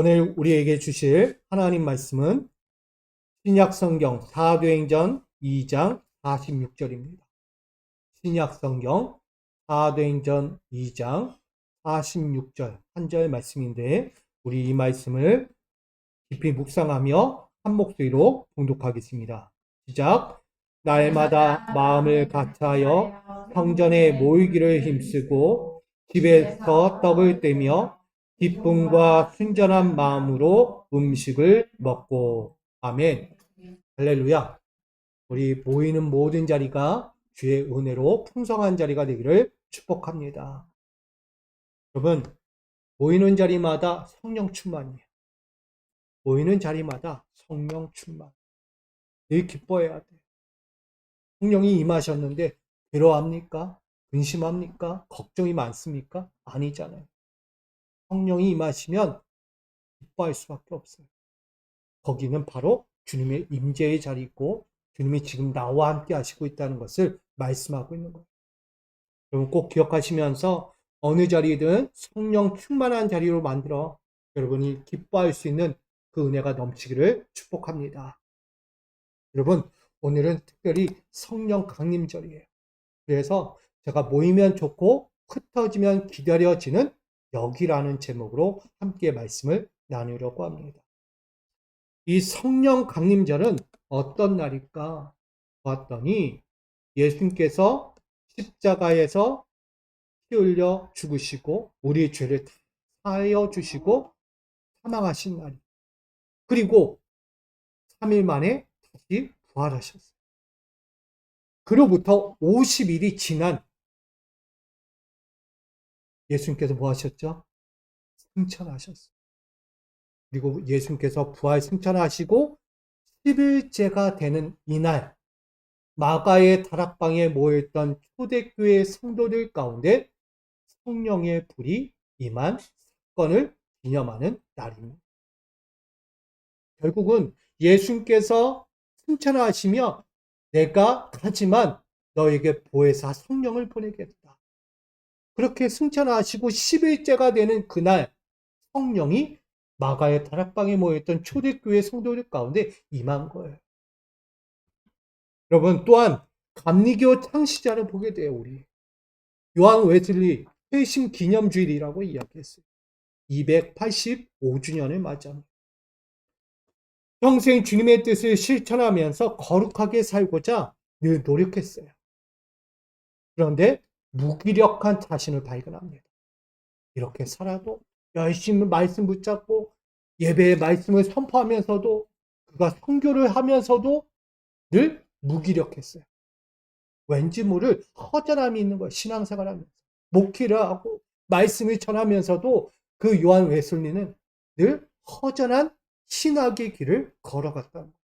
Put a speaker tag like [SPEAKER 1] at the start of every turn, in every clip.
[SPEAKER 1] 오늘 우리에게 주실 하나님 말씀은 신약성경 사도행전 2장 46절입니다. 신약성경 사도행전 2장 46절 한 절 말씀인데 우리 이 말씀을 깊이 묵상하며 한 목소리로 봉독하겠습니다. 시작. 날마다 마음을 같이하여 성전에 모이기를 힘쓰고 집에서 떡을 떼며 기쁨과 순전한 마음으로 음식을 먹고. 아멘. 할렐루야. 우리 모이는 모든 자리가 주의 은혜로 풍성한 자리가 되기를 축복합니다. 여러분, 모이는 자리마다 성령 충만이에요. 모이는 자리마다 성령 충만. 늘 기뻐해야 돼요. 성령이 임하셨는데 괴로워합니까? 근심합니까? 걱정이 많습니까? 아니잖아요. 성령이 임하시면 기뻐할 수밖에 없어요. 거기는 바로 주님의 임재의 자리이고 주님이 지금 나와 함께 하시고 있다는 것을 말씀하고 있는 거예요. 여러분 꼭 기억하시면서 어느 자리든 성령 충만한 자리로 만들어 여러분이 기뻐할 수 있는 그 은혜가 넘치기를 축복합니다. 여러분 오늘은 특별히 성령 강림절이에요. 그래서 제가 모이면 좋고 흩어지면 기다려지는 여기라는 제목으로 함께 말씀을 나누려고 합니다. 이 성령 강림절은 어떤 날일까 봤더니 예수님께서 십자가에서 피 흘려 죽으시고 우리의 죄를 사하여 주시고 사망하신 날이 그리고 3일 만에 다시 부활하셨어요. 그로부터 50일이 지난 예수님께서 뭐 하셨죠? 승천하셨어요. 그리고 예수님께서 부활 승천하시고 10일째가 되는 이날 마가의 다락방에 모여있던 초대교회 성도들 가운데 성령의 불이 임한 사건을 기념하는 날입니다. 결국은 예수님께서 승천하시며 내가 가지만 너에게 보혜사 성령을 보내겠다. 그렇게 승천하시고 10일째가 되는 그날 성령이 마가의 다락방에 모였던 초대교회 성도들 가운데 임한 거예요. 여러분 또한 감리교 창시자를 보게 돼요. 우리 요한 웨슬리 회심 기념주일이라고 이야기했어요. 285주년을 맞이합니다. 평생 주님의 뜻을 실천하면서 거룩하게 살고자 늘 노력했어요. 그런데 무기력한 자신을 발견합니다. 이렇게 살아도 열심히 말씀 붙잡고 예배의 말씀을 선포하면서도 그가 선교를 하면서도 늘 무기력했어요. 왠지 모를 허전함이 있는 거예요. 신앙생활 하면서. 목회를 하고 말씀을 전하면서도 그 요한 웨슬리는 늘 허전한 신학의 길을 걸어갔다는 거예요.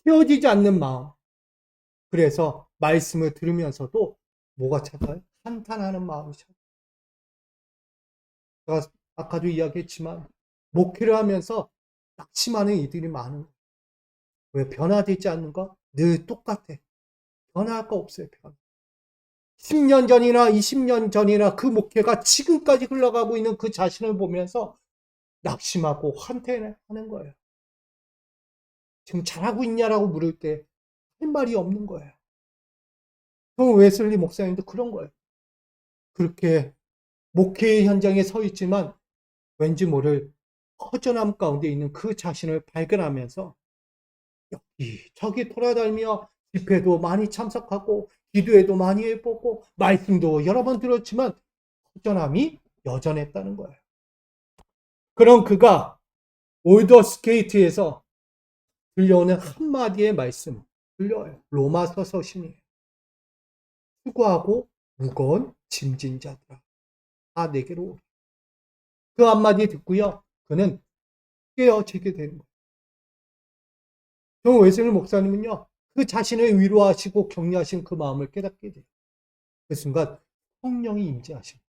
[SPEAKER 1] 채워지지 않는 마음. 그래서 말씀을 들으면서도 뭐가 찾아요? 한탄하는 마음이 찾아요. 제가 아까도 이야기했지만 목회를 하면서 낙심하는 이들이 많은 거예요. 왜 변화되지 않는 거? 늘 똑같아. 변화할 거 없어요. 변화. 10년 전이나 20년 전이나 그 목회가 지금까지 흘러가고 있는 그 자신을 보면서 낙심하고 한탄하는 거예요. 지금 잘하고 있냐라고 물을 때 할 말이 없는 거예요. 그 웨슬리 목사님도 그런 거예요. 그렇게 목회의 현장에 서 있지만 왠지 모를 허전함 가운데 있는 그 자신을 발견하면서 여기 저기 돌아다니며 집회도 많이 참석하고 기도회도 많이 해보고 말씀도 여러 번 들었지만 허전함이 여전했다는 거예요. 그럼 그가 올더스케이트에서 들려오는 한마디의 말씀 들려요. 로마서 서신이에요. 수고하고 무거운 짐진 자들아 다 내게로 오라. 그 한마디 듣고요. 그는 깨어지게 되는 거예요. 정 웨슬리 목사님은요. 그 자신을 위로하시고 격려하신 그 마음을 깨닫게 돼요. 그 순간 성령이 임재하십니다.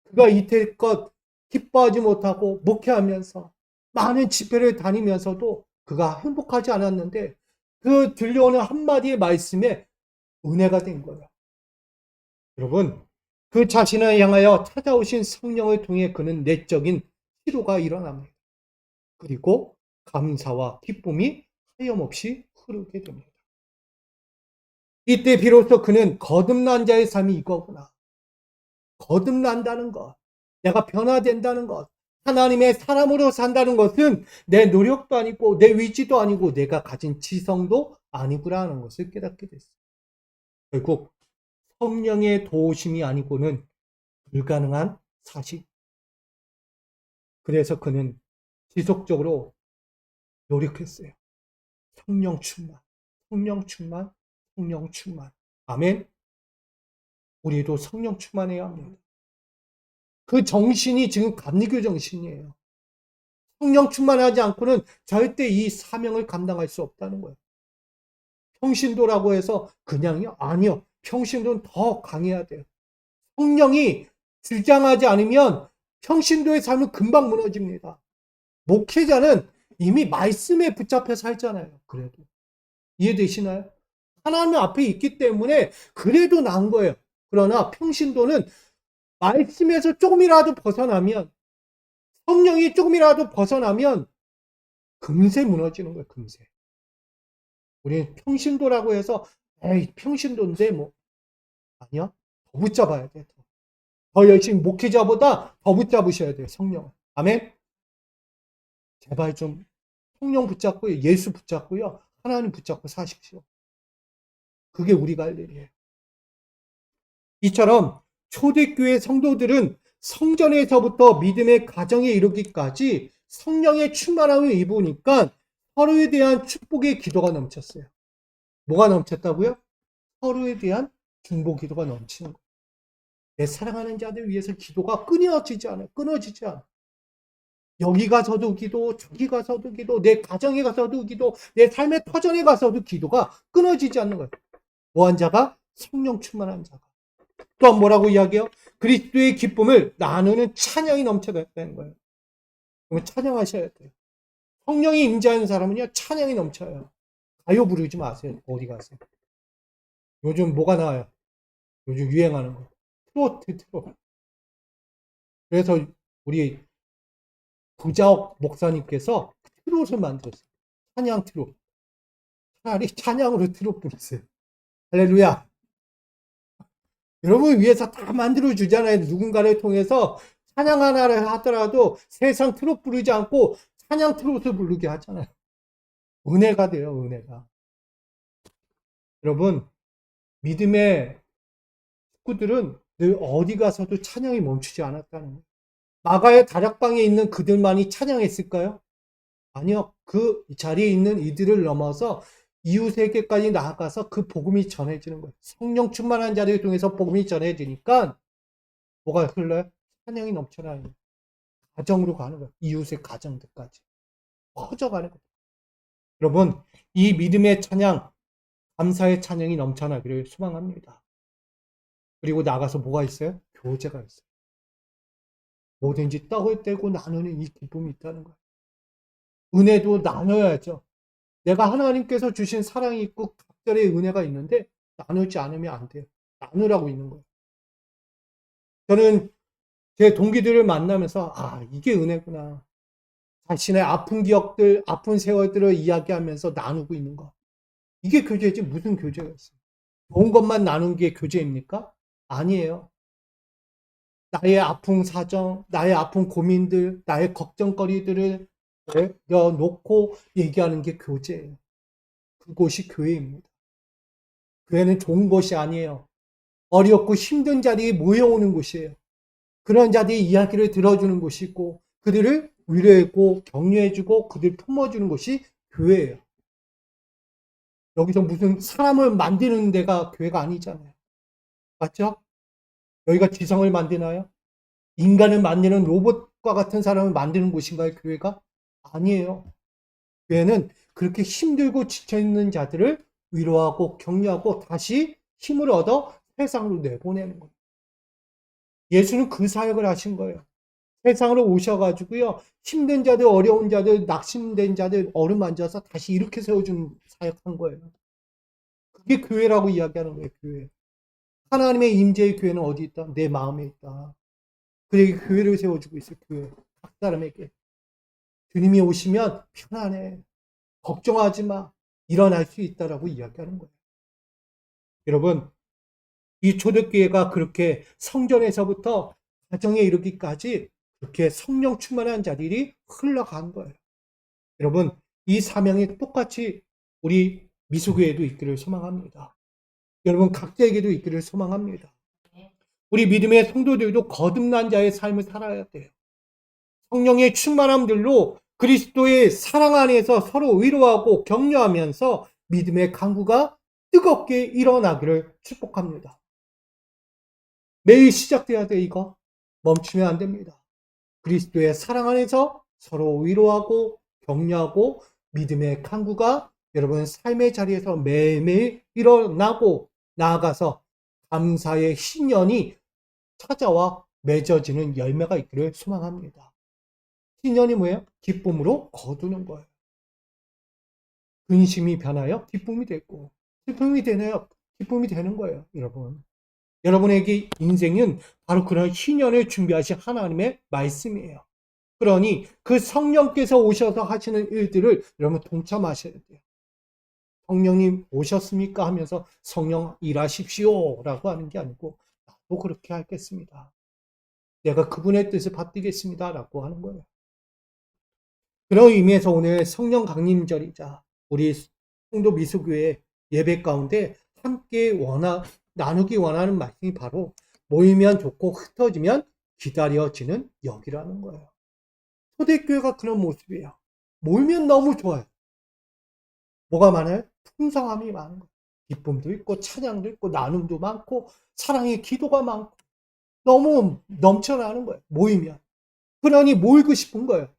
[SPEAKER 1] 그가 이태껏 기뻐하지 못하고 목회하면서 많은 집회를 다니면서도 그가 행복하지 않았는데 그 들려오는 한마디의 말씀에 은혜가 된 거예요. 여러분 그 자신을 향하여 찾아오신 성령을 통해 그는 내적인 치료가 일어납니다. 그리고 감사와 기쁨이 하염없이 흐르게 됩니다. 이때 비로소 그는 거듭난 자의 삶이 이거구나. 거듭난다는 것, 내가 변화된다는 것, 하나님의 사람으로 산다는 것은 내 노력도 아니고 내 의지도 아니고 내가 가진 지성도 아니구나하는 것을 깨닫게 됐어요. 결국 성령의 도우심이 아니고는 불가능한 사실. 그래서 그는 지속적으로 노력했어요. 성령 충만, 성령 충만, 성령 충만. 아멘. 우리도 성령 충만해야 합니다. 그 정신이 지금 감리교 정신이에요. 성령 충만하지 않고는 절대 이 사명을 감당할 수 없다는 거예요. 평신도라고 해서 그냥요? 아니요. 평신도는 더 강해야 돼요. 성령이 주장하지 않으면 평신도의 삶은 금방 무너집니다. 목회자는 이미 말씀에 붙잡혀 살잖아요. 그래도. 이해되시나요? 하나님 앞에 있기 때문에 그래도 난 거예요. 그러나 평신도는 말씀에서 조금이라도 벗어나면, 성령이 조금이라도 벗어나면 금세 무너지는 거예요. 금세. 우리는 평신도라고 해서 에이 평신도인데 뭐 아니야. 더 붙잡아야 돼. 더 열심히 목회자보다 더 붙잡으셔야 돼요. 성령. 아멘. 제발 좀 성령 붙잡고요. 예수 붙잡고요. 하나님 붙잡고 사십시오. 그게 우리가 할 일이에요. 이처럼 초대교회 성도들은 성전에서부터 믿음의 가정에 이르기까지 성령의 충만함을 입으니까 서로에 대한 축복의 기도가 넘쳤어요. 뭐가 넘쳤다고요? 서로에 대한 중보 기도가 넘치는 거예요. 내 사랑하는 자들 위해서 기도가 끊어지지 않아요. 끊어지지 않아요. 여기 가서도 기도, 저기 가서도 기도, 내 가정에 가서도 기도, 내 삶의 터전에 가서도 기도가 끊어지지 않는 거예요. 뭐한 자가? 성령 충만한 자가. 또한 뭐라고 이야기해요? 그리스도의 기쁨을 나누는 찬양이 넘쳐났다는 거예요. 그러면 찬양하셔야 돼요. 성령이 임재하는 사람은요, 찬양이 넘쳐요. 가요 부르지 마세요. 어디 가세요? 요즘 뭐가 나와요? 요즘 유행하는 거. 트로트. 그래서 우리 부자옥 목사님께서 트롯을 만들었어요. 찬양 트롯. 차라리 찬양으로 트롯 부르세요. 할렐루야. 여러분 위해서 다 만들어 주잖아요. 누군가를 통해서 찬양 하나를 하더라도 세상 트롯 부르지 않고 찬양 트롯을 부르게 하잖아요. 은혜가 돼요. 은혜가. 여러분 믿음의 식구들은 늘 어디 가서도 찬양이 멈추지 않았다는 거예요. 마가의 다락방에 있는 그들만이 찬양했을까요? 아니요. 그 자리에 있는 이들을 넘어서 이웃에게까지 나아가서 그 복음이 전해지는 거예요. 성령 충만한 자를 통해서 복음이 전해지니까 뭐가 흘러요? 찬양이 넘쳐나는 거예요. 가정으로 가는 거예요. 이웃의 가정들까지. 퍼져가는 거예요. 여러분, 이 믿음의 찬양, 감사의 찬양이 넘쳐나기를 소망합니다. 그리고 나가서 뭐가 있어요? 교제가 있어요. 뭐든지 떡을 떼고 나누는 이 기쁨이 있다는 거예요. 은혜도 나눠야죠. 내가 하나님께서 주신 사랑이 있고 각별의 은혜가 있는데 나누지 않으면 안 돼요. 나누라고 있는 거예요. 저는 제 동기들을 만나면서 이게 은혜구나. 자신의 아픈 기억들, 아픈 세월들을 이야기하면서 나누고 있는 거. 이게 교제지 무슨 교제가 있어요. 좋은 것만 나눈 게 교제입니까? 아니에요. 나의 아픈 사정, 나의 아픈 고민들, 나의 걱정거리들을 내려놓고 얘기하는 게 교제예요. 그곳이 교회입니다. 교회는 좋은 곳이 아니에요. 어렵고 힘든 자리에 모여오는 곳이에요. 그런 자들의 이야기를 들어주는 곳이고 그들을 위로해주고 격려해주고 그들을 품어주는 곳이 교회예요. 여기서 무슨 사람을 만드는 데가 교회가 아니잖아요. 맞죠? 여기가 지성을 만드나요? 인간을 만드는 로봇과 같은 사람을 만드는 곳인가요? 교회가? 아니에요. 교회는 그렇게 힘들고 지쳐있는 자들을 위로하고 격려하고 다시 힘을 얻어 세상으로 내보내는 거예요. 예수는 그 사역을 하신 거예요. 세상으로 오셔가지고요. 힘든 자들, 어려운 자들, 낙심된 자들 어루만져서 다시 이렇게 세워주는 사역한 거예요. 그게 교회라고 이야기하는 거예요. 교회. 하나님의 임재의 교회는 어디 있다? 내 마음에 있다. 그에게 교회를 세워주고 있어요. 교회. 각 사람에게. 주님이 오시면 편안해. 걱정하지 마. 일어날 수 있다라고 이야기하는 거예요. 여러분, 이 초대교회가 그렇게 성전에서부터 가정에 이르기까지 그렇게 성령 충만한 자들이 흘러간 거예요. 여러분, 이 사명이 똑같이 우리 미수교회에도 있기를 소망합니다. 여러분, 각자에게도 있기를 소망합니다. 우리 믿음의 성도들도 거듭난 자의 삶을 살아야 돼요. 성령의 충만함들로 그리스도의 사랑 안에서 서로 위로하고 격려하면서 믿음의 강구가 뜨겁게 일어나기를 축복합니다. 매일 시작돼야 돼, 이거. 멈추면 안 됩니다. 그리스도의 사랑 안에서 서로 위로하고 격려하고 믿음의 강구가 여러분 삶의 자리에서 매일매일 일어나고 나아가서 감사의 신년이 찾아와 맺어지는 열매가 있기를 소망합니다. 신년이 뭐예요? 기쁨으로 거두는 거예요. 근심이 변하여 기쁨이 됐고, 슬픔이 되나요? 기쁨이 되는 거예요, 여러분. 여러분에게 인생은 바로 그런 희년을 준비하신 하나님의 말씀이에요. 그러니 그 성령께서 오셔서 하시는 일들을 여러분 동참하셔야 돼요. 성령님 오셨습니까? 하면서 성령 일하십시오 라고 하는 게 아니고 나도 그렇게 하겠습니다. 내가 그분의 뜻을 받들겠습니다 라고 하는 거예요. 그런 의미에서 오늘 성령 강림절이자 우리 성도 미수교회 예배 가운데 함께 나누기 원하는 말씀이 바로 모이면 좋고 흩어지면 기다려지는 역이라는 거예요. 초대교회가 그런 모습이에요. 모이면 너무 좋아요. 뭐가 많아요? 풍성함이 많은 거예요. 기쁨도 있고 찬양도 있고 나눔도 많고 사랑의 기도가 많고 너무 넘쳐나는 거예요. 모이면. 그러니 모이고 싶은 거예요.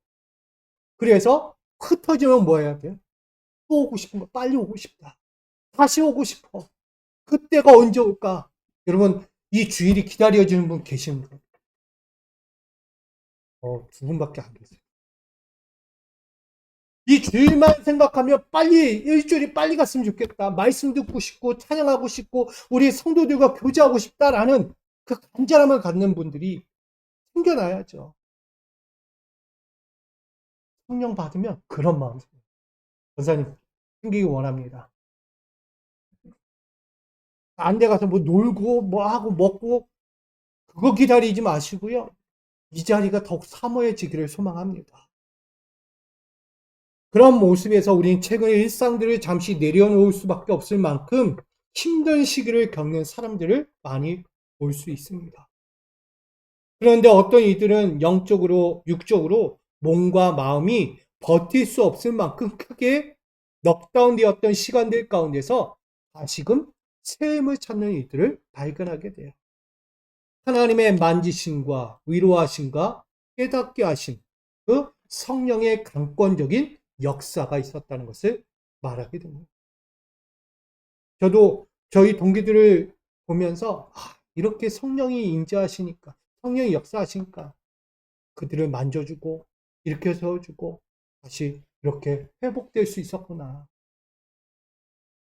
[SPEAKER 1] 그래서 흩어지면 뭐 해야 돼요? 또 오고 싶은 거. 빨리 오고 싶다. 다시 오고 싶어. 그때가 언제 올까? 여러분 이 주일이 기다려지는 분 계시는 분? 두 분밖에 안 계세요. 이 주일만 생각하면 빨리 일주일이 빨리 갔으면 좋겠다. 말씀 듣고 싶고 찬양하고 싶고 우리 성도들과 교제하고 싶다라는 그 간절함을 갖는 분들이 생겨나야죠. 성령 받으면 그런 마음. 권사님 생기기 원합니다. 안 돼 가서 뭐 놀고 뭐 하고 먹고 그거 기다리지 마시고요. 이 자리가 더욱 사모해지기를 소망합니다. 그런 모습에서 우리는 최근의 일상들을 잠시 내려놓을 수밖에 없을 만큼 힘든 시기를 겪는 사람들을 많이 볼 수 있습니다. 그런데 어떤 이들은 영적으로, 육적으로 몸과 마음이 버틸 수 없을 만큼 크게 넉다운되었던 시간들 가운데서 다시금 새 힘을 찾는 이들을 발견하게 돼요. 하나님의 만지심과 위로하심과 깨닫게 하신 그 성령의 강권적인 역사가 있었다는 것을 말하게 됩니다. 저도 저희 동기들을 보면서 이렇게 성령이 임재하시니까 성령이 역사하시니까 그들을 만져주고 이렇게 세워주고 다시 이렇게 회복될 수 있었구나.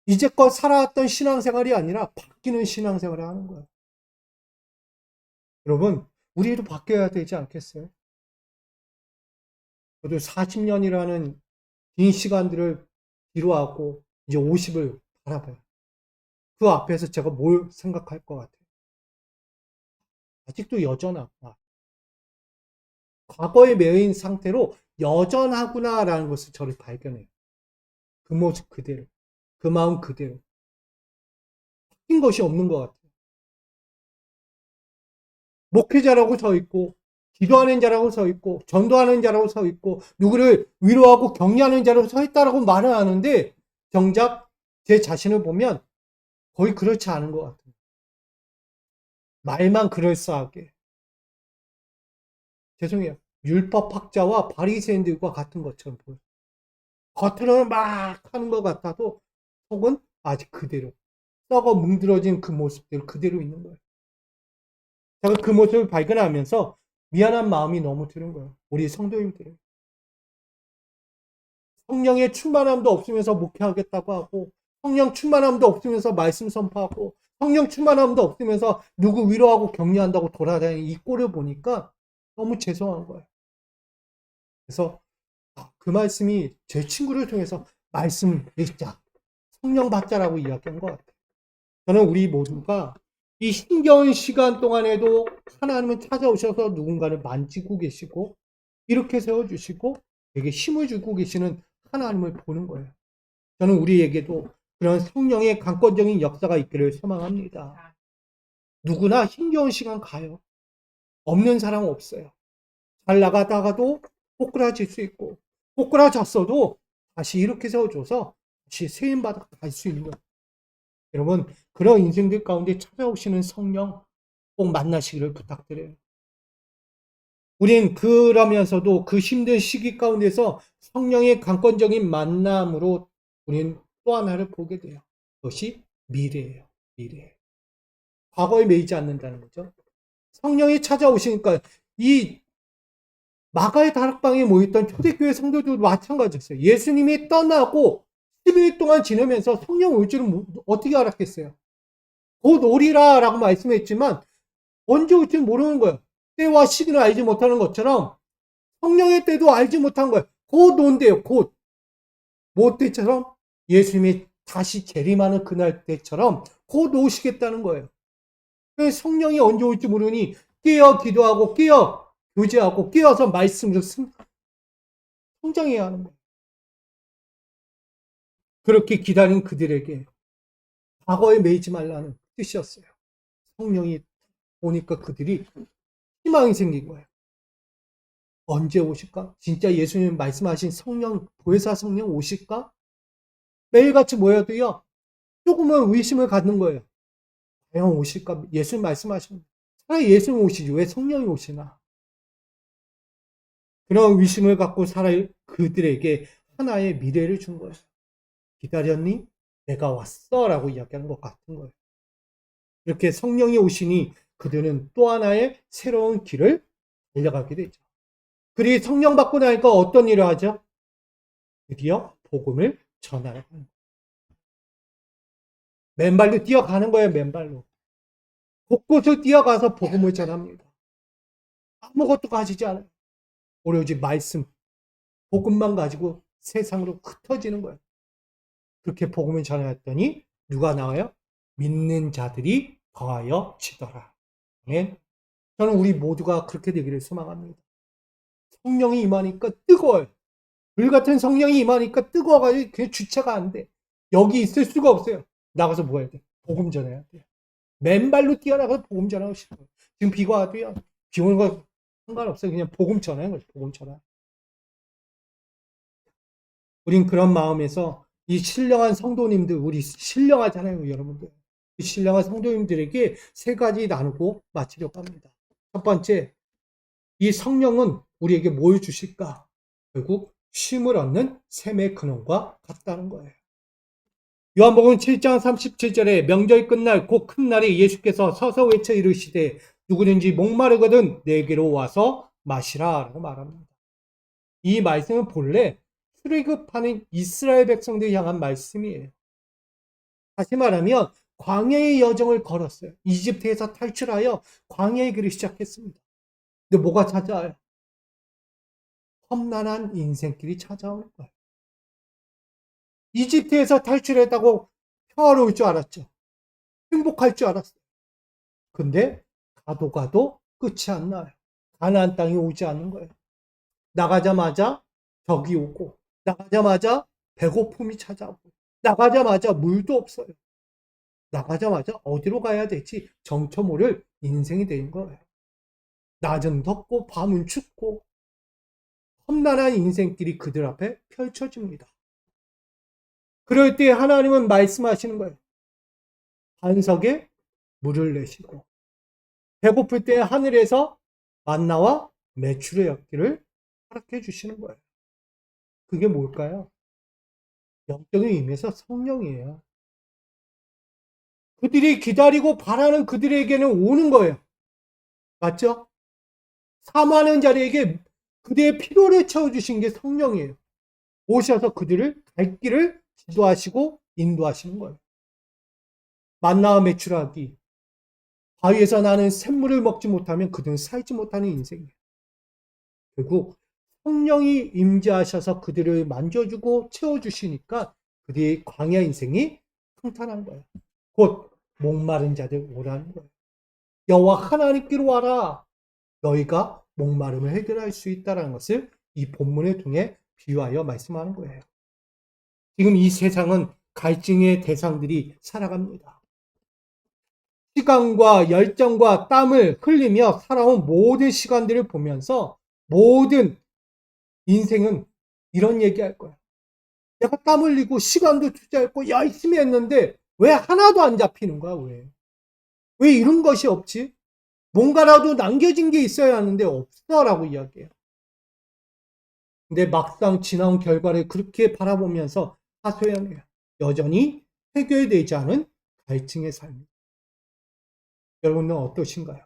[SPEAKER 1] 이제껏 살아왔던 신앙생활이 아니라 바뀌는 신앙생활을 하는 거예요. 여러분 우리도 바뀌어야 되지 않겠어요? 저도 40년이라는 긴 시간들을 뒤로하고 이제 50을 바라봐요. 그 앞에서 제가 뭘 생각할 것 같아요? 아직도 여전하구나. 과거에 매인 상태로 여전하구나라는 것을 저를 발견해요. 그 모습 그대로, 그 마음 그대로. 바뀐 것이 없는 것 같아요. 목회자라고 서 있고, 기도하는 자라고 서 있고, 전도하는 자라고 서 있고, 누구를 위로하고 격려하는 자라고 서 있다라고 말을 하는데, 정작 제 자신을 보면 거의 그렇지 않은 것 같아요. 말만 그럴싸하게. 죄송해요. 율법학자와 바리새인들과 같은 것처럼 보여요. 겉으로는 막 하는 것 같아도 속은 아직 그대로 썩어 뭉들어진 그 모습대로 그대로 있는 거예요. 제가 그 모습을 발견하면서 미안한 마음이 너무 드는 거예요. 우리 성도님들은 성령의 충만함도 없으면서 목회하겠다고 하고 성령 충만함도 없으면서 말씀 선포하고 성령 충만함도 없으면서 누구 위로하고 격려한다고 돌아다니는 이 꼴을 보니까 너무 죄송한 거예요. 그래서 그 말씀이 제 친구를 통해서 말씀 읽자, 성령 받자라고 이야기한 것 같아요. 저는 우리 모두가 이 힘겨운 시간 동안에도 하나님은 찾아오셔서 누군가를 만지고 계시고 이렇게 세워주시고 되게 힘을 주고 계시는 하나님을 보는 거예요. 저는 우리에게도 그런 성령의 강권적인 역사가 있기를 소망합니다. 누구나 힘겨운 시간 가요. 없는 사람은 없어요. 잘 나가다가도 꼬꾸라질 수 있고 꼬꾸라졌어도 다시 이렇게 세워줘서 다시 세임받아 갈 수 있는 거예요. 여러분 그런 인생들 가운데 찾아오시는 성령 꼭 만나시기를 부탁드려요. 우린 그러면서도 그 힘든 시기 가운데서 성령의 강권적인 만남으로 우린 또 하나를 보게 돼요. 그것이 미래예요. 미래. 과거에 매이지 않는다는 거죠. 성령이 찾아오시니까 이 마가의 다락방에 모였던 초대교회 성도들도 마찬가지였어요. 예수님이 떠나고 10일 동안 지내면서 성령 올 줄은 어떻게 알았겠어요? 곧 오리라 라고 말씀했지만 언제 올지는 모르는 거예요. 때와 시기는 알지 못하는 것처럼 성령의 때도 알지 못한 거예요. 곧 온대요. 곧. 뭐 때처럼? 예수님이 다시 재림하는 그날 때처럼 곧 오시겠다는 거예요. 성령이 언제 올지 모르니 깨어 기도하고 깨어 교제하고 깨어서 말씀으로 성장해야 하는 거예요. 그렇게 기다린 그들에게 과거에 매이지 말라는 뜻이었어요. 성령이 오니까 그들이 희망이 생긴 거예요. 언제 오실까? 진짜 예수님 말씀하신 성령, 보혜사 성령 오실까? 매일같이 모여도요, 조금은 의심을 갖는 거예요. 과연 오실까? 예수님 말씀하시면 차라리 예수님 오시지 왜 성령이 오시나? 그런 의심을 갖고 살 그들에게 하나의 미래를 준 거예요. 기다렸니? 내가 왔어 라고 이야기하는 것 같은 거예요. 이렇게 성령이 오시니 그들은 또 하나의 새로운 길을 달려가게 되죠. 그리 성령 받고 나니까 어떤 일을 하죠? 드디어 복음을 전하러 가는 거예요. 맨발로 뛰어가는 거예요. 맨발로. 곳곳을 뛰어가서 복음을 전합니다. 아무것도 가지지 않아요. 오로지 말씀, 복음만 가지고 세상으로 흩어지는 거예요. 그렇게 복음을 전했더니 누가 나와요? 믿는 자들이 더하여 지더라. 아멘. 저는 우리 모두가 그렇게 되기를 소망합니다. 성령이 임하니까 뜨거워요. 불같은 성령이 임하니까 뜨거워가지고 그게 주체가 안 돼. 여기 있을 수가 없어요. 나가서 뭐 해야 돼? 복음 전해야 돼. 맨발로 뛰어나가서 복음 전하고 싶어요. 지금 비가 와도요. 비 오는 거 상관없어요. 그냥 복음 전하는 거죠. 복음 전하. 우린 그런 마음에서 이 신령한 성도님들, 우리 신령하잖아요, 여러분들. 이 신령한 성도님들에게 세 가지 나누고 마치려고 합니다. 첫 번째, 이 성령은 우리에게 뭘 주실까? 결국 쉼을 얻는 샘의 근원과 같다는 거예요. 요한복음 7장 37절에 명절 끝날 곧 큰 날에 예수께서 서서 외쳐 이르시되 누구든지 목마르거든 내게로 와서 마시라 라고 말합니다. 이 말씀은 본래 출애굽하는 이스라엘 백성들 향한 말씀이에요. 다시 말하면 광야의 여정을 걸었어요. 이집트에서 탈출하여 광야의 길을 시작했습니다. 근데 뭐가 찾아와요? 험난한 인생길이 찾아오는 거예요. 이집트에서 탈출했다고 평화로울 줄 알았죠. 행복할 줄 알았어요. 근데 가도 끝이 안 나요. 가나안 땅이 오지 않는 거예요. 나가자마자 적이 오고 나가자마자 배고픔이 찾아오고 나가자마자 물도 없어요. 나가자마자 어디로 가야 될지 정처 모를 인생이 된 거예요. 낮은 덥고 밤은 춥고 험난한 인생길이 그들 앞에 펼쳐집니다. 그럴 때 하나님은 말씀하시는 거예요. 반석에 물을 내시고 배고플 때 하늘에서 만나와 메추의 엽기를 허락해 주시는 거예요. 그게 뭘까요? 영적인 의미에서 성령이에요. 그들이 기다리고 바라는 그들에게는 오는 거예요. 맞죠? 사모하는 자리에게 그들의 필요를 채워주신 게 성령이에요. 오셔서 그들을 갈 길을 지도하시고 인도하시는 거예요. 만나와 메추라기. 바위에서 나는 샘물을 먹지 못하면 그들은 살지 못하는 인생이에요. 결국 성령이 임재하셔서 그들을 만져주고 채워주시니까 그들의 광야 인생이 평탄한 거예요. 곧 목마른 자들 오라는 거예요. 여호와 하나님께로 와라. 너희가 목마름을 해결할 수 있다는 것을 이 본문을 통해 비유하여 말씀하는 거예요. 지금 이 세상은 갈증의 대상들이 살아갑니다. 시간과 열정과 땀을 흘리며 살아온 모든 시간들을 보면서 모든 인생은 이런 얘기할 거야. 내가 땀 흘리고 시간도 투자했고 열심히 했는데 왜 하나도 안 잡히는 거야? 왜 이런 것이 없지? 뭔가라도 남겨진 게 있어야 하는데 없어라고 이야기해요. 근데 막상 지나온 결과를 그렇게 바라보면서 하소연해요. 여전히 해결되지 않은 갈증의 삶. 여러분은 어떠신가요?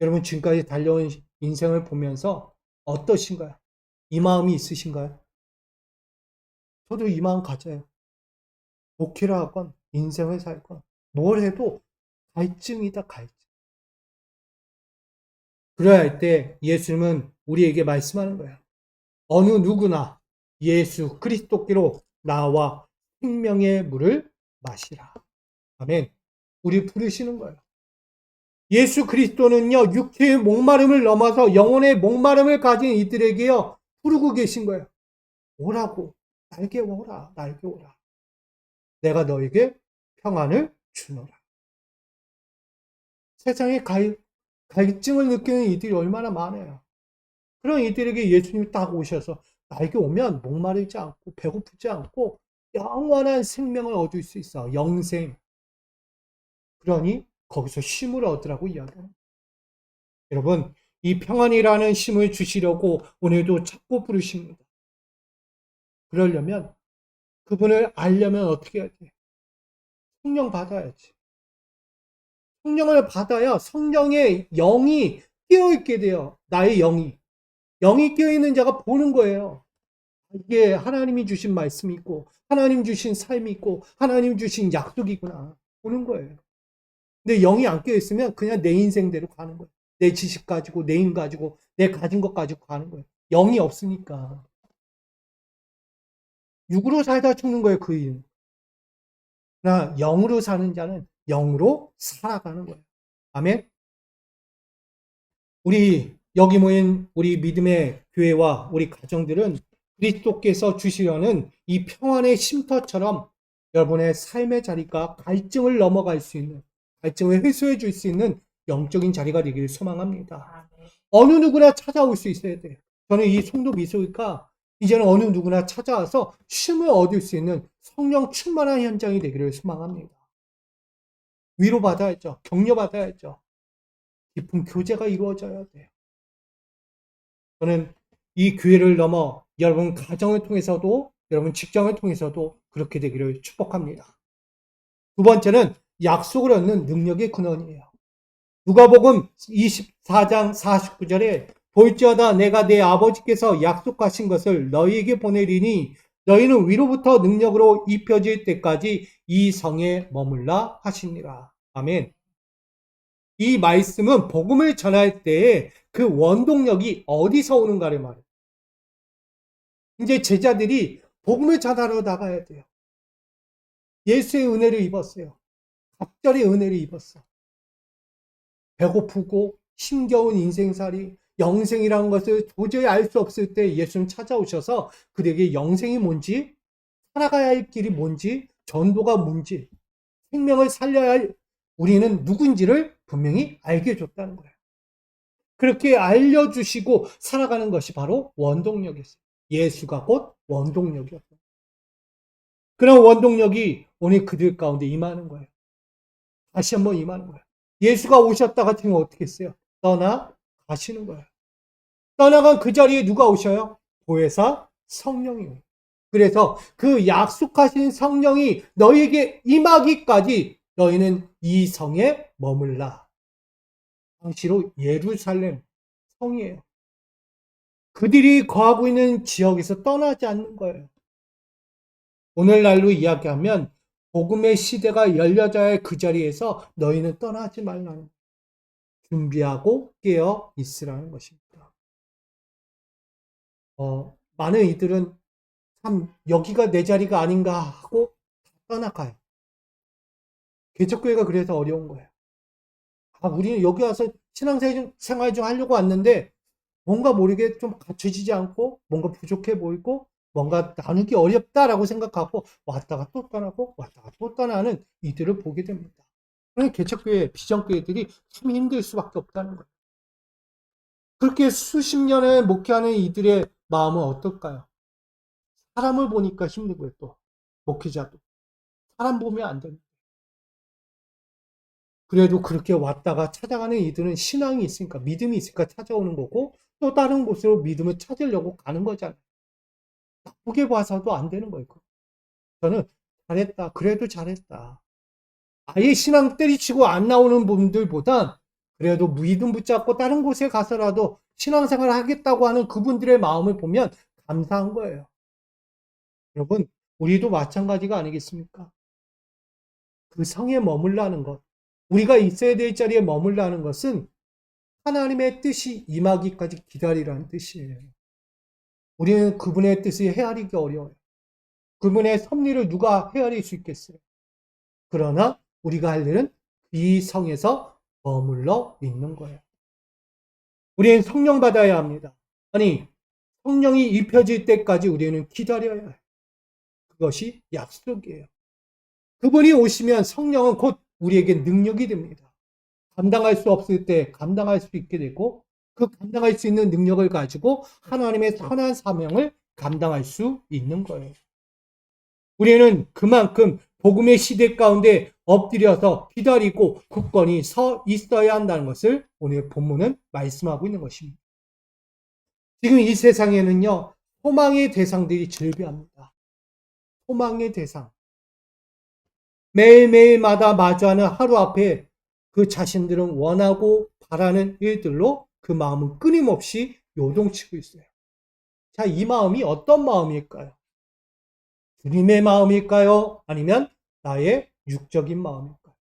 [SPEAKER 1] 여러분 지금까지 달려온 인생을 보면서 어떠신가요? 이 마음이 있으신가요? 저도 이 마음 가져요. 목회를 하건 인생을 살건 뭘 해도 갈증이다 갈증. 그래야 할 때 예수님은 우리에게 말씀하는 거예요. 어느 누구나 예수 그리스도께로 나와 생명의 물을 마시라. 아멘. 우리 부르시는 거예요. 예수 그리스도는요, 육체의 목마름을 넘어서 영혼의 목마름을 가진 이들에게요, 부르고 계신 거예요. 오라고. 날개 오라. 날개 오라. 내가 너에게 평안을 주노라. 세상에 갈증을 느끼는 이들이 얼마나 많아요. 그런 이들에게 예수님이 딱 오셔서 나에게 오면 목마르지 않고 배고프지 않고 영원한 생명을 얻을 수 있어. 영생. 그러니 거기서 쉼을 얻으라고 이야기합니다. 여러분, 이 평안이라는 쉼을 주시려고 오늘도 찾고 부르십니다. 그러려면 그분을 알려면 어떻게 해야 돼? 성령 받아야지. 성령을 받아야 성령의 영이 깨어있게 돼요. 나의 영이. 영이 깨어있는 자가 보는 거예요. 이게 하나님이 주신 말씀이 있고 하나님 주신 삶이 있고 하나님 주신 약속이구나. 보는 거예요. 근데 영이 안 깨어있으면 그냥 내 인생대로 가는 거예요. 내 지식 가지고 내 힘 가지고 내 가진 것 가지고 가는 거예요. 영이 없으니까. 육으로 살다 죽는 거예요. 그 일. 그러나 영으로 사는 자는 영으로 살아가는 거예요. 아멘. 우리 여기 모인 우리 믿음의 교회와 우리 가정들은 그리스도께서 주시려는 이 평안의 쉼터처럼 여러분의 삶의 자리가 갈증을 넘어갈 수 있는, 갈증을 해소해 줄 수 있는 영적인 자리가 되기를 소망합니다. 어느 누구나 찾아올 수 있어야 돼요. 저는 이 송도 미소가 이제는 어느 누구나 찾아와서 쉼을 얻을 수 있는 성령 충만한 현장이 되기를 소망합니다. 위로받아야죠. 격려받아야죠. 깊은 교제가 이루어져야 돼요. 저는 이 교회를 넘어 여러분 가정을 통해서도 여러분 직장을 통해서도 그렇게 되기를 축복합니다. 두 번째는 약속을 얻는 능력의 근원이에요. 누가복음 24장 49절에 볼지어다 내가 내 아버지께서 약속하신 것을 너희에게 보내리니 너희는 위로부터 능력으로 입혀질 때까지 이 성에 머물라 하시니라. 아멘. 이 말씀은 복음을 전할 때에 그 원동력이 어디서 오는가를 말해요. 이제 제자들이 복음을 전하러 나가야 돼요. 예수의 은혜를 입었어요. 갑절의 은혜를 입었어. 배고프고 힘겨운 인생살이 영생이라는 것을 도저히 알 수 없을 때 예수님 찾아오셔서 그에게 영생이 뭔지, 살아가야 할 길이 뭔지, 전도가 뭔지, 생명을 살려야 할 우리는 누군지를 분명히 알게 해줬다는 거예요. 그렇게 알려주시고 살아가는 것이 바로 원동력이었어요. 예수가 곧 원동력이었어요. 그런 원동력이 오늘 그들 가운데 임하는 거예요. 다시 한번 임하는 거예요. 예수가 오셨다 같으면 어떻게 했어요? 떠나가시는 거예요. 떠나간 그 자리에 누가 오셔요? 보혜사 성령이 오요. 그래서 그 약속하신 성령이 너희에게 임하기까지 너희는 이 성에 머물라. 당시로 예루살렘 성이에요. 그들이 거하고 있는 지역에서 떠나지 않는 거예요. 오늘날로 이야기하면 복음의 시대가 열려져야 할 그 자리에서 너희는 떠나지 말라는, 준비하고 깨어 있으라는 것입니다. 많은 이들은 참 여기가 내 자리가 아닌가 하고 떠나가요. 개척교회가 그래서 어려운 거예요. 우리는 여기 와서 신앙생활 좀 하려고 왔는데 뭔가 모르게 좀 갖춰지지 않고 뭔가 부족해 보이고 뭔가 나누기 어렵다라고 생각하고 왔다가 또 떠나고 왔다가 또 떠나는 이들을 보게 됩니다. 그러니 개척교회, 비전교회들이 참 힘들 수밖에 없다는 거예요. 그렇게 수십 년을 목회하는 이들의 마음은 어떨까요? 사람을 보니까 힘들고요, 또. 목회자도. 사람 보면 안 됩니다. 그래도 그렇게 왔다가 찾아가는 이들은 신앙이 있으니까, 믿음이 있으니까 찾아오는 거고, 또 다른 곳으로 믿음을 찾으려고 가는 거잖아요. 나쁘게 봐서도 안 되는 거예요. 저는 잘했다. 그래도 잘했다. 아예 신앙 때리치고 안 나오는 분들보다 그래도 믿음 붙잡고 다른 곳에 가서라도 신앙생활을 하겠다고 하는 그분들의 마음을 보면 감사한 거예요. 여러분, 우리도 마찬가지가 아니겠습니까? 그 성에 머물라는 것, 우리가 있어야 될 자리에 머물라는 것은 하나님의 뜻이 임하기까지 기다리라는 뜻이에요. 우리는 그분의 뜻을 헤아리기 어려워요. 그분의 섭리를 누가 헤아릴 수 있겠어요? 그러나 우리가 할 일은 이 성에서 머물러 있는 거예요. 우리는 성령 받아야 합니다. 아니, 성령이 입혀질 때까지 우리는 기다려야 해요. 그것이 약속이에요. 그분이 오시면 성령은 곧 우리에게 능력이 됩니다. 감당할 수 없을 때 감당할 수 있게 되고 그 감당할 수 있는 능력을 가지고 하나님의 선한 사명을 감당할 수 있는 거예요. 우리는 그만큼 복음의 시대 가운데 엎드려서 기다리고 굳건히 서 있어야 한다는 것을 오늘 본문은 말씀하고 있는 것입니다. 지금 이 세상에는요, 소망의 대상들이 즐비합니다. 소망의 대상. 매일매일마다 마주하는 하루 앞에 그 자신들은 원하고 바라는 일들로 그 마음은 끊임없이 요동치고 있어요. 자, 이 마음이 어떤 마음일까요? 주님의 마음일까요? 아니면 나의 육적인 마음일까요?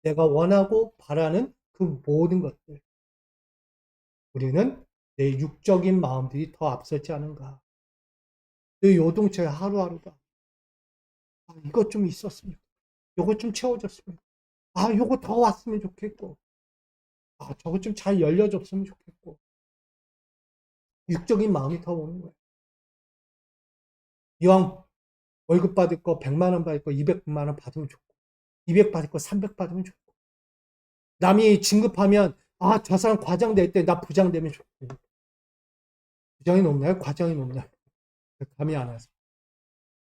[SPEAKER 1] 내가 원하고 바라는 그 모든 것들. 우리는 내 육적인 마음들이 더 앞서지 않은가. 그 요동쳐야 하루하루가. 이것 좀 있었으면, 요것 좀 채워졌으면, 요거 더 왔으면 좋겠고, 저거 좀 잘 열려줬으면 좋겠고. 육적인 마음이 더 오는 거예요. 이왕 월급 받을 거 100만 원 받을 거 200만 원 받으면 좋고, 200 받을 거 300 받으면 좋고, 남이 진급하면 저 사람 과장 될 때 나 부장 되면 좋고. 부장이 높나요? 과장이 높나요? 감이 안 와서.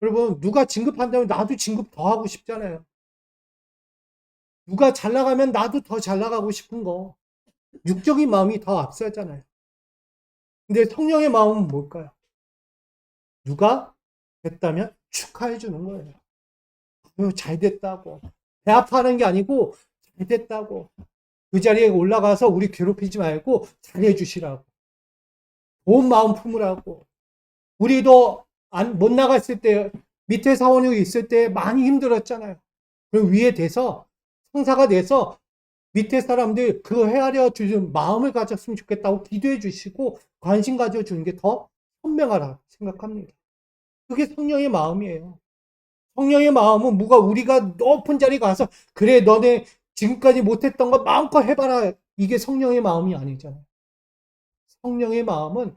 [SPEAKER 1] 여러분, 누가 진급한다면 나도 진급 더 하고 싶잖아요. 누가 잘 나가면 나도 더 잘 나가고 싶은 거. 육적인 마음이 더 앞서잖아요. 근데 성령의 마음은 뭘까요? 누가 됐다면 축하해 주는 거예요. 잘 됐다고. 배 아파하는 게 아니고 잘 됐다고. 그 자리에 올라가서 우리 괴롭히지 말고 잘해 주시라고. 좋은 마음 품으라고. 우리도 못 나갔을 때, 밑에 사원이 있을 때 많이 힘들었잖아요. 그리고 위에 돼서, 상사가 돼서 밑에 사람들 그 헤아려 주는 마음을 가졌으면 좋겠다고 기도해 주시고 관심 가져주는 게 더 현명하라 생각합니다. 그게 성령의 마음이에요. 성령의 마음은 우리가 높은 자리 가서 그래 너네 지금까지 못했던 거 마음껏 해봐라. 이게 성령의 마음이 아니잖아요. 성령의 마음은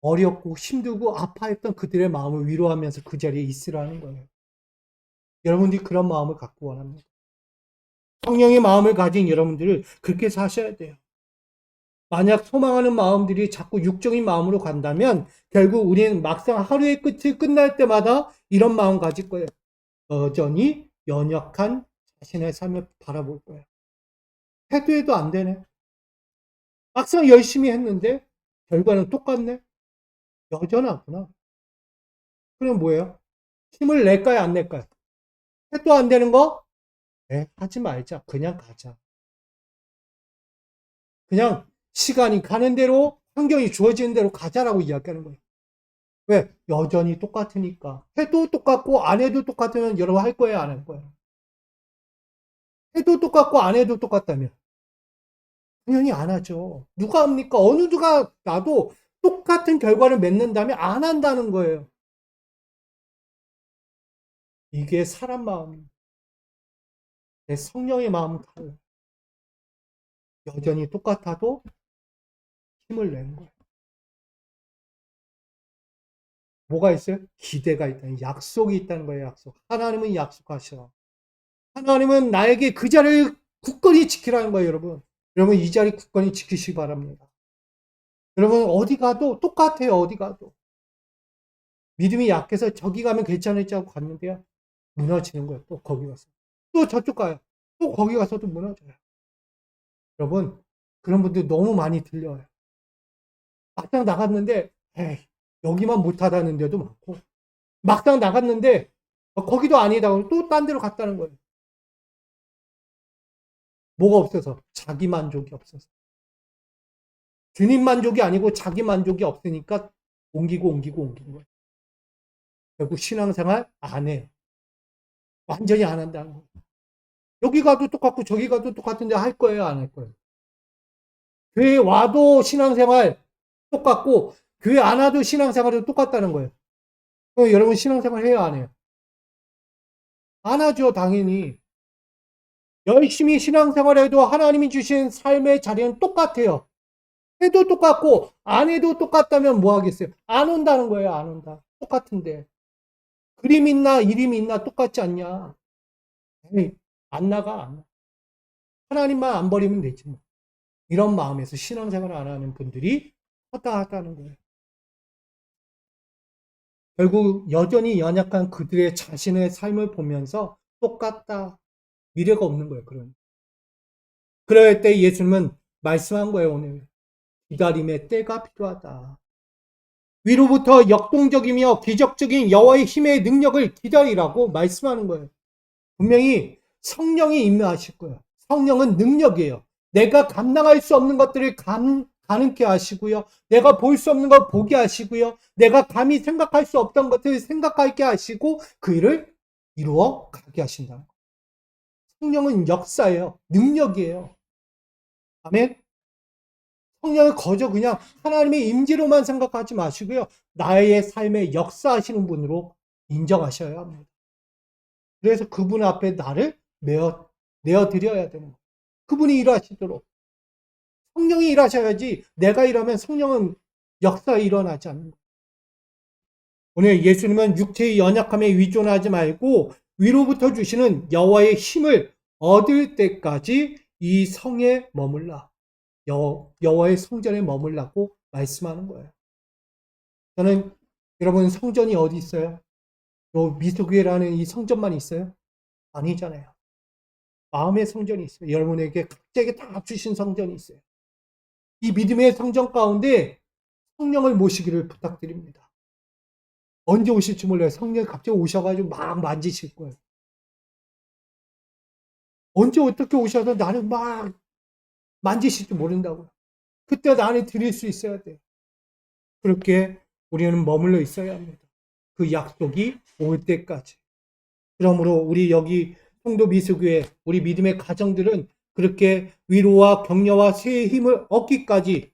[SPEAKER 1] 어렵고 힘들고 아파했던 그들의 마음을 위로하면서 그 자리에 있으라는 거예요. 여러분들이 그런 마음을 갖고 원합니다. 성령의 마음을 가진 여러분들을 그렇게 사셔야 돼요. 만약 소망하는 마음들이 자꾸 육적인 마음으로 간다면 결국 우리는 막상 하루의 끝이 끝날 때마다 이런 마음 가질 거예요. 여전히 연약한 자신의 삶을 바라볼 거예요. 해도 해도 안 되네. 막상 열심히 했는데 결과는 똑같네. 여전하구나. 그럼 뭐예요? 힘을 낼까요, 안 낼까요? 해도 안 되는 거? 네, 하지 말자. 그냥 가자. 그냥 시간이 가는 대로 환경이 주어지는 대로 가자라고 이야기하는 거예요. 왜? 여전히 똑같으니까. 해도 똑같고 안 해도 똑같으면 여러분 할 거예요, 안 할 거예요? 해도 똑같고 안 해도 똑같다면 당연히 안 하죠. 누가 합니까? 어느 누가 나도 똑같은 결과를 맺는다면 안 한다는 거예요. 이게 사람 마음입니다. 내 성령의 마음은 달라요. 여전히 똑같아도 힘을 내는 거예요. 뭐가 있어요? 기대가 있다는, 약속이 있다는 거예요, 약속. 하나님은 약속하셔. 하나님은 나에게 그 자리를 굳건히 지키라는 거예요, 여러분. 여러분, 이 자리 굳건히 지키시기 바랍니다. 여러분, 어디 가도 똑같아요, 어디 가도. 믿음이 약해서 저기 가면 괜찮을지 하고 갔는데요. 무너지는 거예요, 또 거기 가서. 또 저쪽 가요. 또 거기 가서도 무너져요. 여러분, 그런 분들 너무 많이 들려요. 막상 나갔는데, 에이, 여기만 못하다는 데도 많고, 막상 나갔는데, 거기도 아니다. 또 딴 데로 갔다는 거예요. 뭐가 없어서? 자기 만족이 없어서. 주님 만족이 아니고 자기 만족이 없으니까 옮기고 거예요. 결국 신앙생활 안 해요. 완전히 안 한다는 거예요. 여기 가도 똑같고 저기 가도 똑같은데 할 거예요, 안 할 거예요? 교회 와도 신앙생활 똑같고 교회 안 와도 신앙생활은 똑같다는 거예요. 그럼 여러분 신앙생활 해요, 안 해요? 안 하죠, 당연히. 열심히 신앙생활해도 하나님이 주신 삶의 자리는 똑같아요. 해도 똑같고 안 해도 똑같다면 뭐 하겠어요? 안 온다는 거예요, 안 온다. 똑같은데. 그림 있나 이름 있나 똑같지 않냐? 에이, 안 나가, 안 나가. 하나님만 안 버리면 되지 뭐. 이런 마음에서 신앙생활을 안 하는 분들이 허다하다는 거예요. 결국 여전히 연약한 그들의 자신의 삶을 보면서 똑같다. 미래가 없는 거예요. 그럴 때 예수님은 말씀한 거예요, 오늘. 기다림의 때가 필요하다. 위로부터 역동적이며 기적적인 여호와의 힘의 능력을 기다리라고 말씀하는 거예요. 분명히 성령이 임하실 거예요. 성령은 능력이에요. 내가 감당할 수 없는 것들을 가능케 하시고요. 내가 볼 수 없는 걸 보게 하시고요. 내가 감히 생각할 수 없던 것들을 생각하게 하시고 그 일을 이루어 가게 하신다. 성령은 역사예요. 능력이에요. 아멘. 성령을 거저 그냥 하나님의 임재로만 생각하지 마시고요. 나의 삶에 역사하시는 분으로 인정하셔야 합니다. 그래서 그분 앞에 나를 내어드려야 되는 거예요. 그분이 일하시도록. 성령이 일하셔야지 내가 일하면 성령은 역사에 일어나지 않는 거예요. 오늘 예수님은 육체의 연약함에 의존하지 말고 위로부터 주시는 여호와의 힘을 얻을 때까지 이 성에 머물라. 여호와의 성전에 머물라고 말씀하는 거예요. 저는 여러분 성전이 어디 있어요? 요 미소교회라는 이 성전만 있어요? 아니잖아요. 마음의 성전이 있어요. 여러분에게 각자에게 다 주신 성전이 있어요. 이 믿음의 성전 가운데 성령을 모시기를 부탁드립니다. 언제 오실지 몰라요. 성령이 갑자기 오셔가지고 막 만지실 거예요. 언제 어떻게 오셔서 나를 막 만지실지 모른다고요. 그때 나를 드릴 수 있어야 돼요. 그렇게 우리는 머물러 있어야 합니다. 그 약속이 올 때까지. 그러므로 우리 여기 성도 미수교회 우리 믿음의 가정들은 그렇게 위로와 격려와 새의 힘을 얻기까지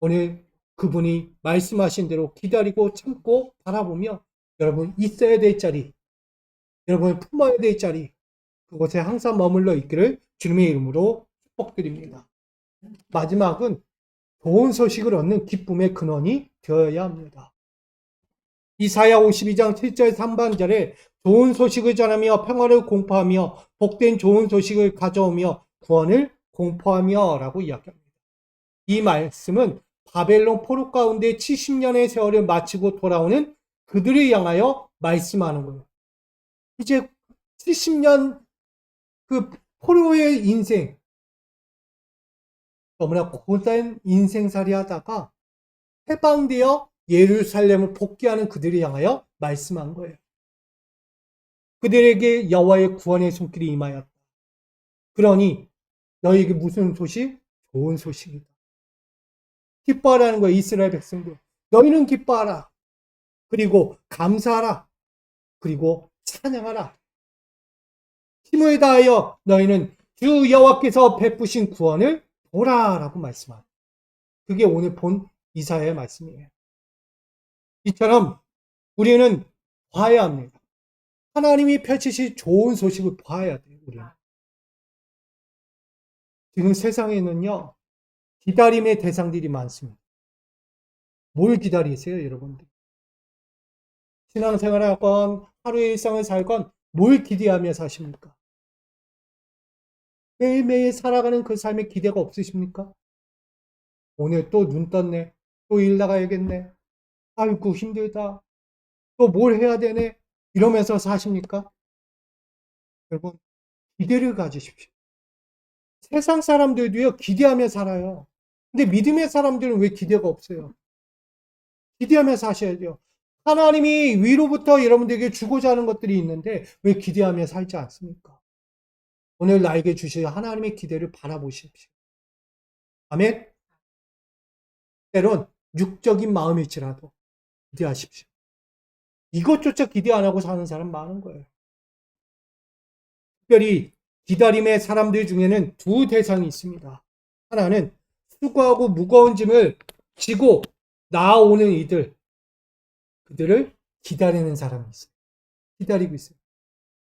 [SPEAKER 1] 오늘 그분이 말씀하신 대로 기다리고 참고 바라보며 여러분 있어야 될 자리, 여러분이 품어야 될 자리 그곳에 항상 머물러 있기를 주님의 이름으로 축복드립니다. 마지막은 좋은 소식을 얻는 기쁨의 근원이 되어야 합니다. 이사야 52장 7절 3반절에 좋은 소식을 전하며 평화를 공포하며 복된 좋은 소식을 가져오며 구원을 공포하며 라고 이야기합니다. 이 말씀은 바벨론 포로 가운데 70년의 세월을 마치고 돌아오는 그들을 향하여 말씀하는 거예요. 이제 70년 그 포로의 인생, 너무나 고된 인생살이 하다가 해방되어 예루살렘을 복귀하는 그들을 향하여 말씀한 거예요. 그들에게 여호와의 구원의 손길이 임하였다. 그러니 너희에게 무슨 소식? 좋은 소식이다. 기뻐하라는 거예요. 이스라엘 백성들. 너희는 기뻐하라. 그리고 감사하라. 그리고 찬양하라. 힘을 다하여 너희는 주 여호와께서 베푸신 구원을 보라라고 말씀합니다. 그게 오늘 본 이사야의 말씀이에요. 이처럼 우리는 봐야 합니다. 하나님이 펼치실 좋은 소식을 봐야 돼요. 우리는. 지금 세상에는요, 기다림의 대상들이 많습니다. 뭘 기다리세요, 여러분들? 신앙생활을 하건 하루의 일상을 살건 뭘 기대하며 사십니까? 매일매일 살아가는 그 삶에 기대가 없으십니까? 오늘 또 눈 떴네. 또 일 나가야겠네. 아이고 힘들다. 또 뭘 해야 되네. 이러면서 사십니까? 여러분, 기대를 가지십시오. 세상 사람들도요, 기대하며 살아요. 근데 믿음의 사람들은 왜 기대가 없어요? 기대하며 사셔야 돼요. 하나님이 위로부터 여러분들에게 주고자 하는 것들이 있는데 왜 기대하며 살지 않습니까? 오늘 나에게 주실 하나님의 기대를 바라보십시오. 아멘? 때론 육적인 마음일지라도 기대하십시오. 이것조차 기대 안 하고 사는 사람 많은 거예요. 특별히 기다림의 사람들 중에는 두 대상이 있습니다. 하나는 수고하고 무거운 짐을 지고 나아오는 이들, 그들을 기다리는 사람이 있어요. 기다리고 있어요.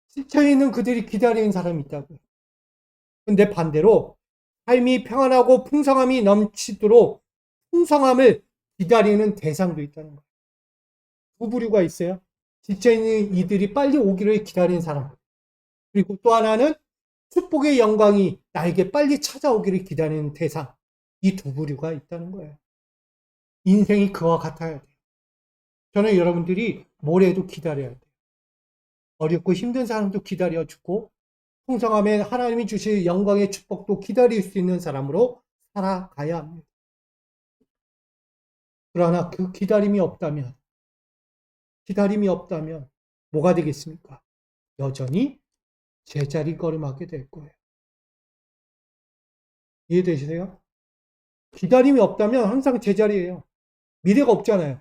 [SPEAKER 1] 지쳐있는 그들이 기다리는 사람이 있다고요. 근데 반대로 삶이 평안하고 풍성함이 넘치도록 풍성함을 기다리는 대상도 있다는 거예요. 두 부류가 있어요. 지쳐있는 이들이 빨리 오기를 기다리는 사람. 그리고 또 하나는 축복의 영광이 나에게 빨리 찾아오기를 기다리는 대상. 이 두 부류가 있다는 거예요. 인생이 그와 같아야 돼요. 저는 여러분들이 뭐래도 기다려야 돼요. 어렵고 힘든 사람도 기다려주고 풍성함에 하나님이 주실 영광의 축복도 기다릴 수 있는 사람으로 살아가야 합니다. 그러나 그 기다림이 없다면 뭐가 되겠습니까? 여전히 제자리 걸음하게 될 거예요. 이해되시세요? 기다림이 없다면 항상 제자리예요. 미래가 없잖아요.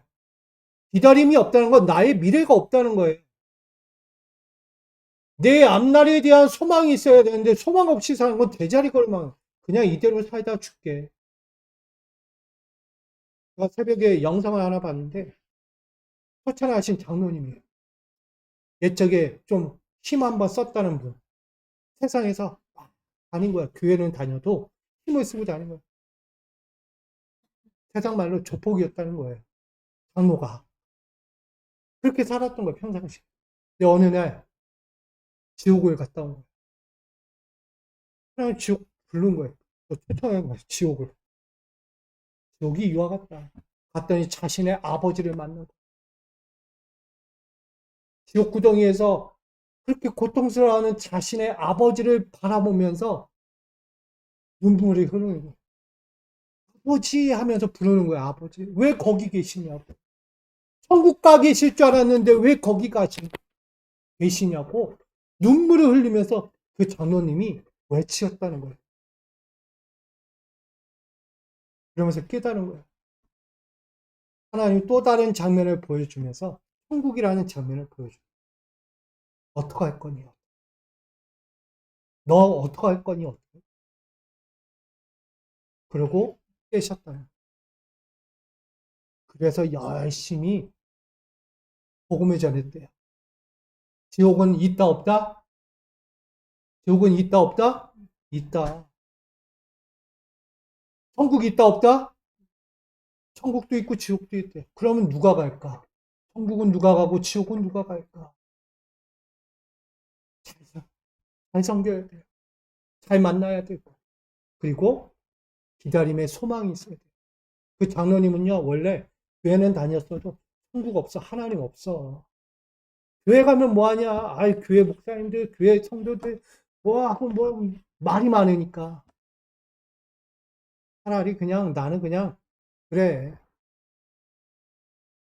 [SPEAKER 1] 기다림이 없다는 건 나의 미래가 없다는 거예요. 내 앞날에 대한 소망이 있어야 되는데 소망 없이 사는 건 제자리 걸음만 그냥 이대로 살다 죽게. 제가 새벽에 영상을 하나 봤는데 허찬하신 장로님이에요. 옛적에 좀 힘 한번 썼다는 분. 세상에서 다닌 거야. 교회는 다녀도 힘을 쓰고 다닌 거야. 세상 말로 조폭이었다는 거예요. 장로가. 그렇게 살았던 거예요. 평상시. 근데 어느 날 지옥을 갔다 온 거예요. 하나님 지옥 부른 거예요. 또 초청한 거예요. 지옥을. 지옥이 이와 같다. 갔더니 자신의 아버지를 만나고 지옥 구덩이에서 그렇게 고통스러워하는 자신의 아버지를 바라보면서 눈물이 흐르는 거예요. 아버지 하면서 부르는 거예요. 아버지. 왜 거기 계시냐고. 천국 가 계실 줄 알았는데 왜 거기 계시냐고 눈물을 흘리면서 그 장로님이 외치었다는 거예요. 그러면서 깨달은 거예요. 하나님이 또 다른 장면을 보여주면서 천국이라는 장면을 보여줘요. 어떡할 거니? 너 어떡할 거니? 어떡해? 그러고 깨셨다는 거예요. 그래서 열심히 복음을 전했대요. 지옥은 있다 없다? 지옥은 있다 없다? 있다. 천국이 있다 없다? 천국도 있고 지옥도 있대. 그러면 누가 갈까? 천국은 누가 가고 지옥은 누가 갈까? 잘 섬겨야 돼요. 잘 만나야 되고. 그리고 기다림의 소망이 있어야 돼요. 그 장로님은요, 원래 교회는 다녔어도 천국 없어. 하나님 없어. 교회 가면 뭐하냐? 아이, 교회 목사님들, 교회 성도들, 뭐하고 뭐, 말이 많으니까. 차라리 그냥 나는 그냥, 그래.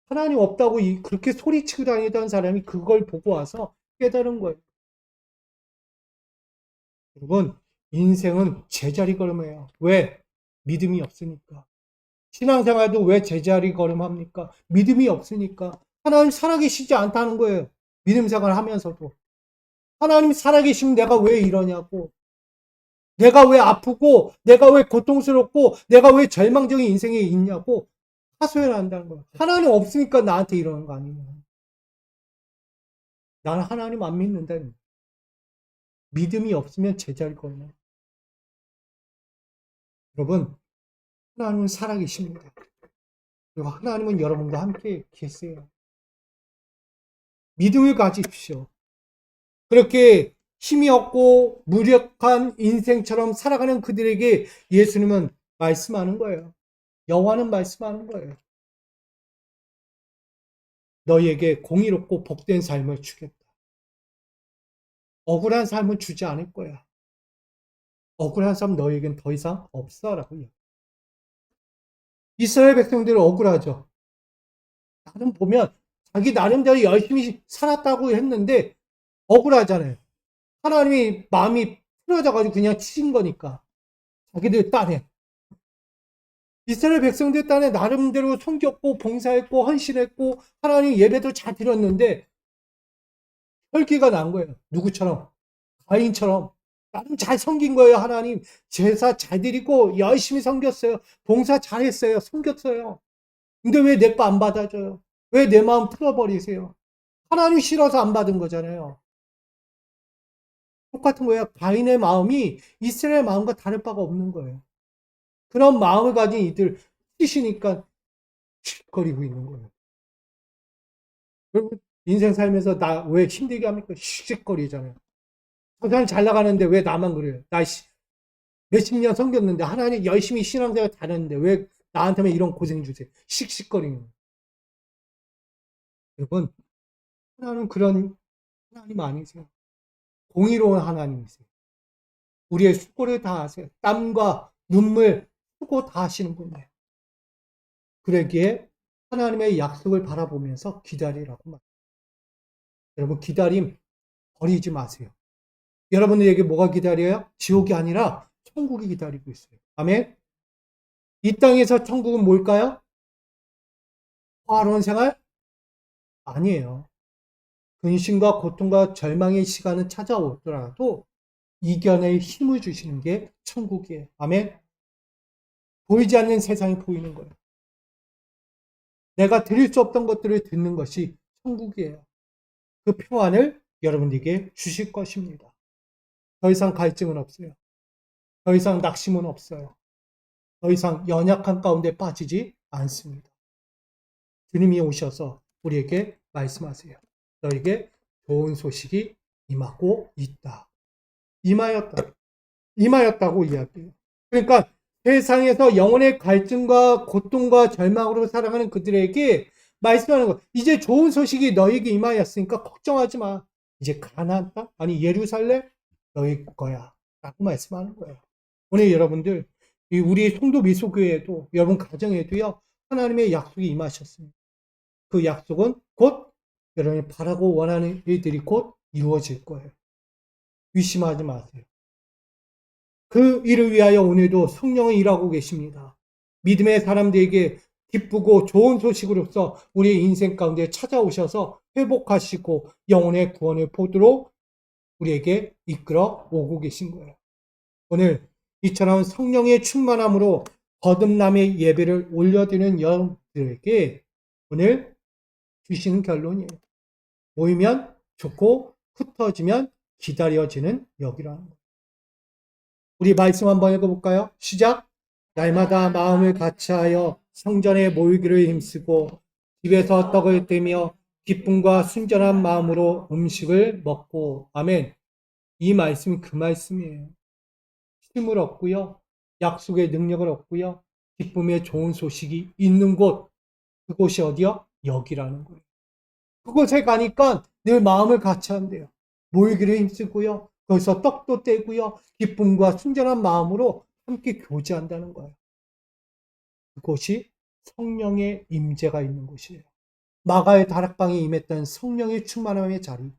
[SPEAKER 1] 하나님 없다고 그렇게 소리치고 다니던 사람이 그걸 보고 와서 깨달은 거예요. 여러분, 인생은 제자리 걸음이에요. 왜? 믿음이 없으니까. 신앙생활도 왜 제자리 걸음합니까? 믿음이 없으니까. 하나님 살아계시지 않다는 거예요. 믿음 생활 하면서도. 하나님 살아계시면 내가 왜 이러냐고. 내가 왜 아프고, 내가 왜 고통스럽고, 내가 왜 절망적인 인생에 있냐고 하소연을 한다는 거예요. 하나님 없으니까 나한테 이러는 거 아니냐. 나는 하나님 안 믿는다. 믿음이 없으면 제자리 걸려. 여러분, 하나님은 살아계십니다. 그리고 하나님은 여러분과 함께 계세요. 믿음을 가지십시오. 그렇게 힘이 없고 무력한 인생처럼 살아가는 그들에게 예수님은 말씀하는 거예요. 여호와는 말씀하는 거예요. 너희에게 공의롭고 복된 삶을 주겠다. 억울한 삶은 주지 않을 거야. 억울한 삶 너희에겐 더 이상 없어라고요. 이스라엘 백성들은 억울하죠. 나는 보면 자기 나름대로 열심히 살았다고 했는데 억울하잖아요. 하나님이 마음이 틀어져가지고 그냥 치신 거니까. 자기들 딴에. 이스라엘 백성들 딴에 나름대로 섬겼고 봉사했고 헌신했고 하나님 예배도 잘 드렸는데 혈기가 난 거예요. 누구처럼? 가인처럼. 나름 잘 섬긴 거예요. 하나님 제사 잘 드리고 열심히 섬겼어요. 봉사 잘했어요. 섬겼어요. 근데 왜 내 거 안 받아줘요? 왜 내 마음 틀어버리세요? 하나님 싫어서 안 받은 거잖아요. 똑같은 거예요. 가인의 마음이 이스라엘 마음과 다를 바가 없는 거예요. 그런 마음을 가진 이들 치시니까 씩거리고 있는 거예요. 여러분, 인생 살면서 나 왜 힘들게 합니까? 씩씩거리잖아요. 저 사람 잘 나가는데 왜 나만 그래요? 나 몇십 년 섬겼는데 하나님 열심히 신앙생활 잘했는데 왜 나한테만 이런 고생 주세요? 씩씩거리는 거예요. 여러분, 하나님 그런 하나님 아니세요. 공의로운 하나님이세요. 우리의 수고를 다 하세요. 땀과 눈물, 수고 다 하시는 분이에요. 그러기에 하나님의 약속을 바라보면서 기다리라고 말합니다. 여러분, 기다림 버리지 마세요. 여러분들에게 뭐가 기다려요? 지옥이 아니라 천국이 기다리고 있어요. 아멘? 이 땅에서 천국은 뭘까요? 화로운 생활? 아니에요. 근심과 고통과 절망의 시간은 찾아오더라도 이겨낼 힘을 주시는 게 천국이에요. 아멘? 보이지 않는 세상이 보이는 거예요. 내가 드릴 수 없던 것들을 듣는 것이 천국이에요. 그 평안을 여러분에게 주실 것입니다. 더 이상 갈증은 없어요. 더 이상 낙심은 없어요. 더 이상 연약한 가운데 빠지지 않습니다. 주님이 오셔서 우리에게 말씀하세요. 너에게 좋은 소식이 임하고 있다. 임하였다. 임하였다고 이야기해요. 그러니까 세상에서 영혼의 갈증과 고통과 절망으로 살아가는 그들에게 말씀하는 거. 이제 좋은 소식이 너에게 임하였으니까 걱정하지 마. 이제 가나안 땅? 아니 예루살렘? 너희 거야. 라고 말씀하는 거예요. 오늘 여러분들 우리 송도 미소교회에도 여러분 가정에도요. 하나님의 약속이 임하셨습니다. 그 약속은 곧 여러분이 바라고 원하는 일들이 곧 이루어질 거예요. 의심하지 마세요. 그 일을 위하여 오늘도 성령은 일하고 계십니다. 믿음의 사람들에게 기쁘고 좋은 소식으로서 우리의 인생 가운데 찾아오셔서 회복하시고 영혼의 구원을 보도록 우리에게 이끌어 오고 계신 거예요. 오늘 이처럼 성령의 충만함으로 거듭남의 예배를 올려드리는 여러분들에게 오늘 주시는 결론이에요. 모이면 좋고 흩어지면 기다려지는 역이라는 거예요. 우리 말씀 한번 읽어볼까요? 시작! 날마다 마음을 같이하여 성전에 모이기를 힘쓰고 집에서 떡을 떼며 기쁨과 순전한 마음으로 음식을 먹고 아멘. 이 말씀이 그 말씀이에요. 힘을 얻고요. 약속의 능력을 얻고요. 기쁨의 좋은 소식이 있는 곳. 그곳이 어디요? 여기라는 거예요. 그곳에 가니까 늘 마음을 같이 한대요. 모이기를 힘쓰고요. 거기서 떡도 떼고요. 기쁨과 순전한 마음으로 함께 교제한다는 거예요. 그곳이 성령의 임재가 있는 곳이에요. 마가의 다락방에 임했던 성령의 충만함의 자리,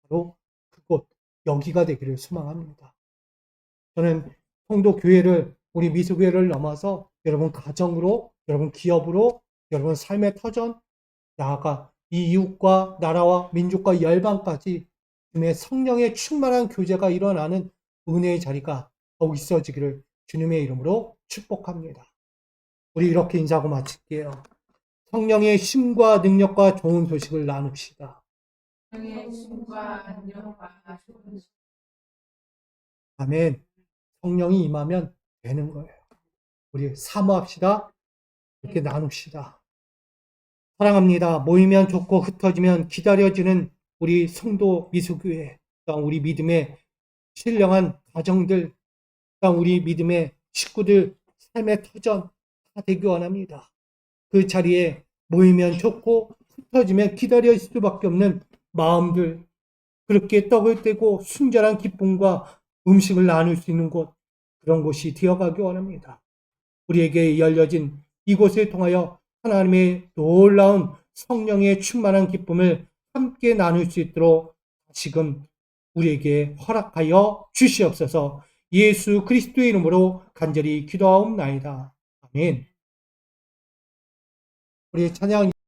[SPEAKER 1] 바로 그곳, 여기가 되기를 소망합니다. 저는 성도 교회를, 우리 미소교회를 넘어서 여러분 가정으로, 여러분 기업으로, 여러분 삶의 터전, 나아가 이 이웃과 나라와 민족과 열방까지 주님의 성령의 충만한 교제가 일어나는 은혜의 자리가 더욱 있어지기를 주님의 이름으로 축복합니다. 우리 이렇게 인사하고 마칠게요. 성령의 힘과 능력과 좋은 소식을 나눕시다. 아멘. 성령이 임하면 되는 거예요. 우리 사모합시다. 이렇게 나눕시다. 사랑합니다. 모이면 좋고 흩어지면 기다려지는 우리 성도 미수교회, 우리 믿음의 신령한 가정들, 우리 믿음의 식구들 삶의 터전 다 되기 원합니다. 그 자리에 모이면 좋고 흩어지면 기다릴 수밖에 없는 마음들, 그렇게 떡을 떼고 순전한 기쁨과 음식을 나눌 수 있는 곳, 그런 곳이 되어가기 원합니다. 우리에게 열려진 이곳을 통하여 하나님의 놀라운 성령의 충만한 기쁨을 함께 나눌 수 있도록 지금 우리에게 허락하여 주시옵소서. 예수 그리스도의 이름으로 간절히 기도하옵나이다. 아멘. 우리 찬양